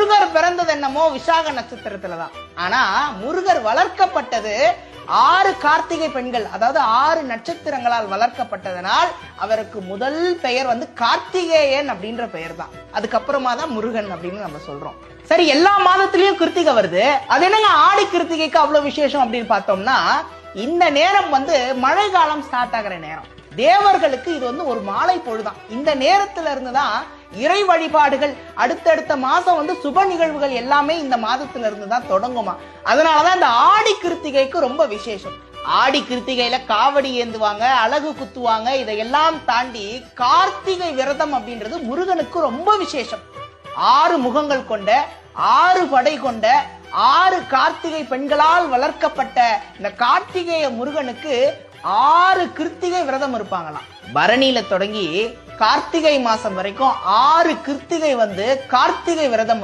முருகர் பிறந்தது என்னமோ விசாக நட்சத்திரத்துலதான். ஆனா முருகர் வளர்க்கப்பட்டது 6 கார்த்திகை பெண்கள், அதாவது 6 நட்சத்திரங்களால் வளர்க்கப்பட்டதனால் அவருக்கு முதல் பெயர் கார்த்திகேயன் அப்படின்ற பெயர் தான். அதுக்கப்புறமா தான் முருகன் அப்படின்னு நம்ம சொல்றோம். சரி, எல்லா மாதத்திலயும் கிருத்திகை வருது, அது என்னங்க ஆடி கிருத்திகைக்கு அவ்வளவு விசேஷம் அப்படின்னு பார்த்தோம்னா, இந்த நேரம் மழை காலம் ஸ்டார்ட் ஆகிற நேரம். தேவர்களுக்கு இது ஒரு மாலை பொழுதுதான். இந்த நேரத்துல இருந்துதான் இறை வழிபாடுகள், அடுத்தடுத்த மாசம் சுப நிகழ்வுகள் எல்லாமே இந்த மாதத்துல இருந்துதான் தொடங்குமா. அதனாலதான் இந்த ஆடி கிருத்திகைக்கு ரொம்ப விசேஷம். ஆடி கிருத்திகையில காவடி ஏந்துவாங்க, அழகு குத்துவாங்க. இதையெல்லாம் தாண்டி கார்த்திகை விரதம் அப்படின்றது முருகனுக்கு ரொம்ப விசேஷம். 6 முகங்கள் கொண்ட, 6 படை கொண்ட, 6 கார்த்திகை பெண்களால் வளர்க்கப்பட்ட இந்த கார்த்திகேய முருகனுக்கு 6 கிருத்திகை விரதம் இருப்பாங்களாம். பரணியில தொடங்கி கார்த்திகை மாசம் வரைக்கும் 6 கிருத்திகை கார்த்திகை விரதம்